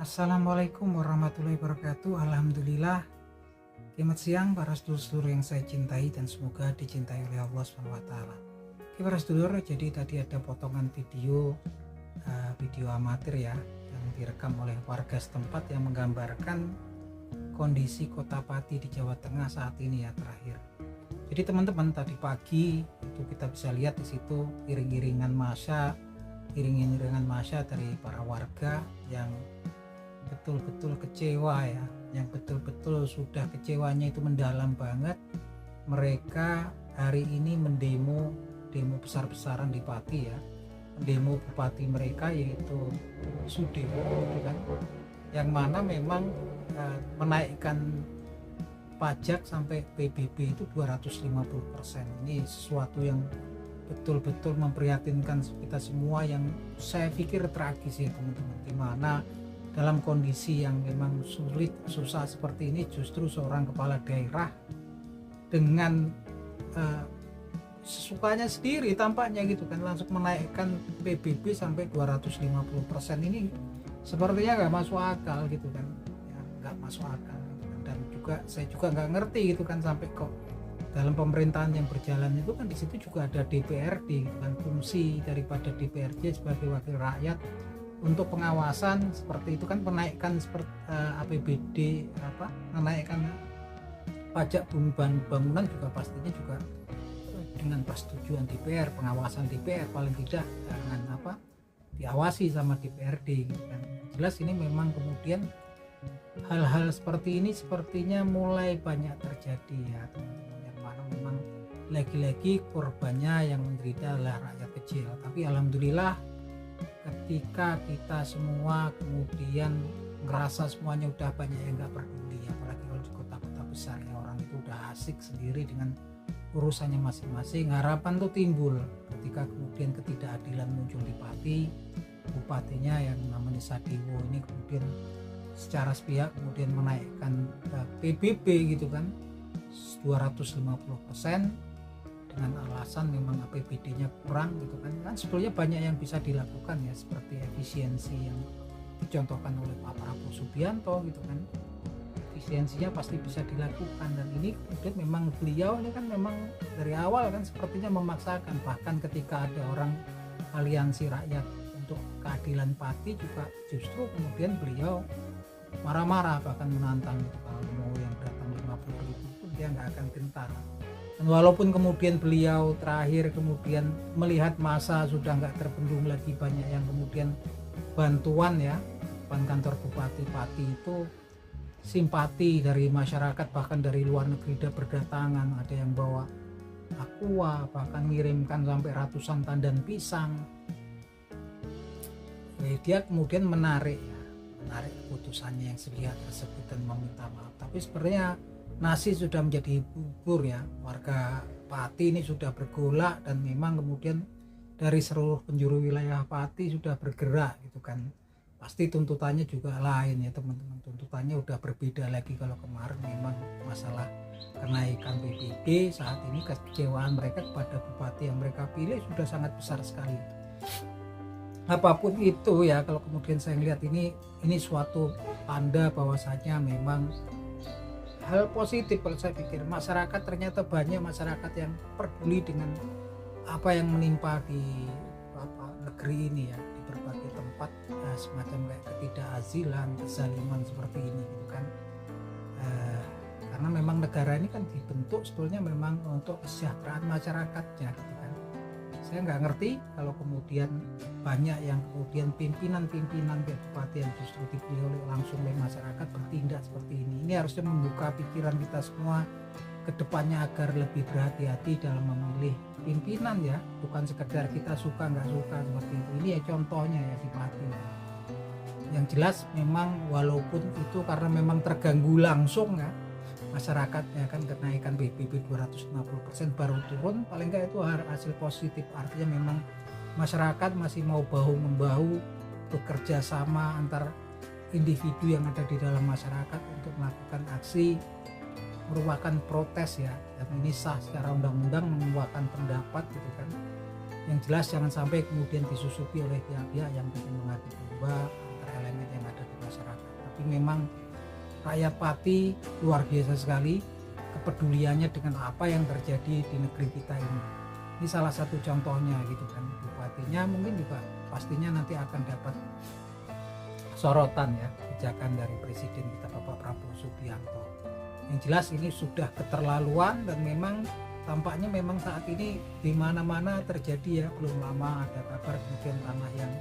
Assalamualaikum warahmatullahi wabarakatuh. Alhamdulillah. Selamat siang para sedulur-sedulur yang saya cintai dan semoga dicintai oleh Allah SWT. Oke para sedulur, jadi tadi ada potongan video amatir ya yang direkam oleh warga setempat yang menggambarkan kondisi Kota Pati di Jawa Tengah saat ini ya terakhir. Jadi teman-teman, tadi pagi itu kita bisa lihat di situ iring-iringan massa dari para warga yang betul-betul kecewa ya, yang betul-betul sudah kecewanya itu mendalam banget. Mereka hari ini demo besar-besaran di Pati ya, demo bupati mereka yaitu Sudewo gitu kan, yang mana memang menaikkan pajak sampai PBB itu 250%. Ini sesuatu yang betul-betul memprihatinkan kita semua, yang saya pikir tragis ya teman-teman, dimana dalam kondisi yang memang susah seperti ini justru seorang kepala daerah dengan sesukanya sendiri tampaknya gitu kan langsung menaikkan PBB sampai 250%. Ini sepertinya nggak masuk akal gitu kan ya, nggak masuk akal gitu kan. Dan juga saya juga nggak ngerti gitu kan, sampai kok dalam pemerintahan yang berjalan itu kan di situ juga ada DPRD gitu kan, fungsi daripada DPRD sebagai wakil rakyat untuk pengawasan seperti itu kan, menaikkan seperti APBD, menaikkan pajak bangunan juga pastinya juga dengan persetujuan DPR, pengawasan DPR paling tidak dengan diawasi sama DPRD gitu kan. Jelas ini memang kemudian hal-hal seperti ini sepertinya mulai banyak terjadi ya teman-teman, yang mana memang lagi-lagi korbannya yang menderita adalah rakyat kecil. Tapi alhamdulillah ketika kita semua kemudian ngerasa semuanya udah banyak yang nggak peduli, apalagi kalau di kota-kota besar ya, orang itu udah asik sendiri dengan urusannya masing-masing. Harapan tuh timbul ketika kemudian ketidakadilan muncul di Pati. Bupatinya yang namanya Sudewo ini kemudian secara sepihak kemudian menaikkan PBB gitu kan 250% dengan alasan memang APBD-nya kurang gitu kan sebetulnya banyak yang bisa dilakukan ya, seperti efisiensi yang dicontohkan oleh Pak Prabowo Subianto gitu kan, efisiensinya pasti bisa dilakukan. Dan ini kemudian memang beliau ini kan memang dari awal kan sepertinya memaksakan, bahkan ketika ada orang aliansi rakyat untuk keadilan Pati juga justru kemudian beliau marah-marah, bahkan menantang gitu, kalau mau yang datang 50.000 pun dia nggak akan gentar. Dan walaupun kemudian beliau terakhir kemudian melihat masa sudah nggak terbendung lagi, banyak yang kemudian bantuan ya, depan kantor Bupati Pati itu simpati dari masyarakat, bahkan dari luar negeri sudah berdatangan, ada yang bawa aqua, bahkan mengirimkan sampai ratusan tandan pisang. Dia kemudian menarik keputusannya yang sepihak tersebut dan meminta maaf. Tapi sebenarnya nasi sudah menjadi bubur ya, warga Pati ini sudah bergolak, dan memang kemudian dari seluruh penjuru wilayah Pati sudah bergerak gitu kan. Pasti tuntutannya juga lain ya teman-teman, tuntutannya udah berbeda lagi. Kalau kemarin memang masalah kenaikan PBB, saat ini kekecewaan mereka kepada bupati yang mereka pilih sudah sangat besar sekali. Apapun itu ya, kalau kemudian saya lihat ini suatu tanda bahwasanya memang hal positif. Kalau saya pikir masyarakat, ternyata banyak masyarakat yang peduli dengan apa yang menimpa di negeri ini ya, di berbagai tempat semacam kayak ketidakadilan, kezaliman seperti ini gitu kan. Karena memang negara ini kan dibentuk sebetulnya memang untuk kesejahteraan masyarakatnya gitu kan. Saya nggak ngerti kalau kemudian banyak yang kemudian pimpinan bupati yang justru dipilih langsung oleh masyarakat bertindak seperti ini. Ini harusnya membuka pikiran kita semua ke depannya agar lebih berhati-hati dalam memilih pimpinan ya, bukan sekedar kita suka nggak suka seperti itu. Ini ya contohnya ya di Pati. Yang jelas memang walaupun itu karena memang terganggu langsung ya masyarakatnya kan, kenaikan PBB 250% baru turun, paling nggak itu hasil positif. Artinya memang masyarakat masih mau bahu membahu bekerja sama antar individu yang ada di dalam masyarakat untuk melakukan aksi merupakan protes ya, dan ini sah secara undang-undang mengeluarkan pendapat gitu kan. Yang jelas jangan sampai kemudian disusupi oleh pihak-pihak yang ingin mengadu domba antara elemen yang ada di masyarakat. Jadi memang rakyat Pati luar biasa sekali kepeduliannya dengan apa yang terjadi di negeri kita ini. Ini salah satu contohnya gitu kan. Bupatinya mungkin juga pastinya nanti akan dapat sorotan ya, kebijakan dari Presiden kita Bapak Prabowo Subianto. Yang jelas ini sudah keterlaluan dan memang tampaknya memang saat ini di mana-mana terjadi ya. Belum lama ada kabar kemudian tanah yang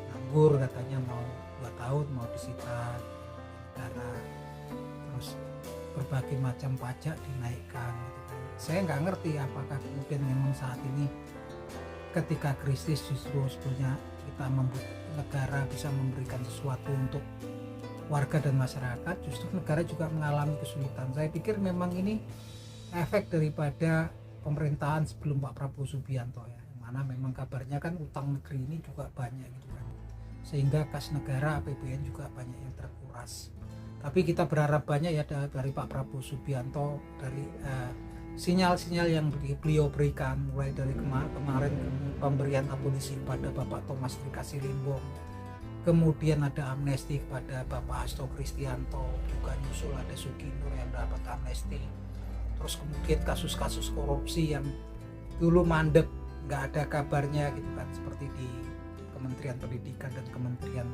nganggur katanya mau 2 tahun mau disita negara, terus berbagai macam pajak dinaikkan gitu kan. Saya nggak ngerti apakah kemudian memang saat ini ketika krisis justru sebetulnya kita negara bisa memberikan sesuatu untuk warga dan masyarakat, justru negara juga mengalami kesulitan. Saya pikir memang ini efek daripada pemerintahan sebelum Pak Prabowo Subianto ya, yang mana memang kabarnya kan utang negeri ini juga banyak gitu kan, sehingga kas negara APBN juga banyak yang terkuras. Tapi kita berharap banyak ya dari Pak Prabowo Subianto, dari sinyal-sinyal yang beliau berikan mulai dari kemarin pemberian amunisi kepada Bapak Thomas Trikasih Limbong, kemudian ada amnesti kepada Bapak Hasto Kristianto, juga nyusul ada Sugi Nur yang dapat amnesti, terus kemudian kasus-kasus korupsi yang dulu mandek nggak ada kabarnya gitu kan, seperti di Kementerian Pendidikan dan Kementerian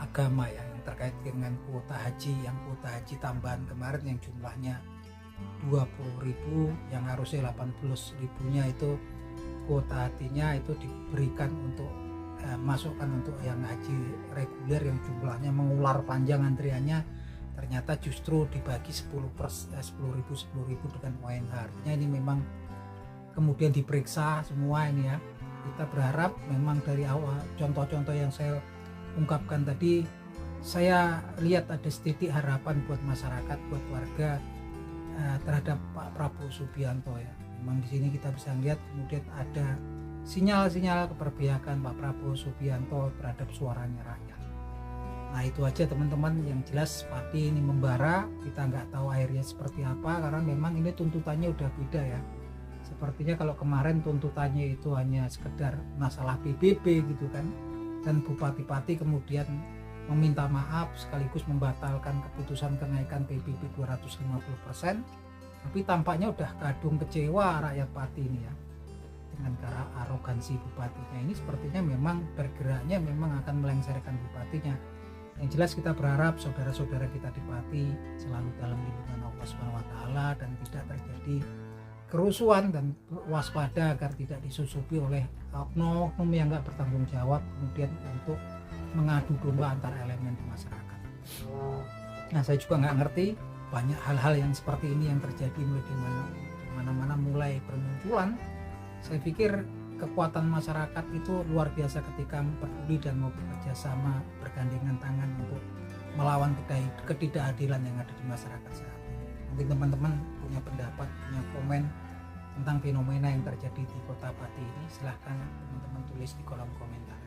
Agama ya, yang terkait dengan kuota haji, yang kuota haji tambahan kemarin yang jumlahnya 20.000 yang harusnya 18.000-nya itu kuota hajinya itu diberikan untuk masukkan untuk yang haji reguler yang jumlahnya mengular panjang antriannya, ternyata justru dibagi 10.000 dengan ONH. Artinya ini memang kemudian diperiksa semua ini ya. Kita berharap memang dari awal contoh-contoh yang saya ungkapkan tadi, saya lihat ada setitik harapan buat masyarakat, buat warga terhadap Pak Prabowo Subianto ya. Memang di sini kita bisa lihat kemudian ada sinyal-sinyal keberpihakan Pak Prabowo Subianto terhadap suaranya rakyat. Nah itu aja teman-teman, yang jelas Pati ini membara, kita nggak tahu akhirnya seperti apa karena memang ini tuntutannya udah beda ya. Sepertinya kalau kemarin tuntutannya itu hanya sekedar masalah PBB gitu kan, dan Bupati Pati kemudian meminta maaf sekaligus membatalkan keputusan kenaikan PBB 250%, tapi tampaknya udah kadung kecewa rakyat Pati ini ya dengan cara arogansi bupatinya ini. Sepertinya memang bergeraknya memang akan melengsarkan bupatinya. Yang jelas kita berharap saudara-saudara kita di Pati selalu dalam lindungan Allah SWT dan tidak terjadi kerusuhan, dan waspada agar tidak disusupi oleh oknum yang nggak bertanggung jawab kemudian untuk mengadu domba antar elemen di masyarakat. Nah saya juga nggak ngerti, banyak hal-hal yang seperti ini yang terjadi mulai di mana-mana mulai bermunculan. Saya pikir kekuatan masyarakat itu luar biasa ketika peduli dan mau bekerja sama, bergandengan tangan untuk melawan ketidakadilan yang ada di masyarakat saat ini. Mungkin teman-teman punya pendapat, punya komen tentang fenomena yang terjadi di Kota Pati ini, silahkan teman-teman tulis di kolom komentar.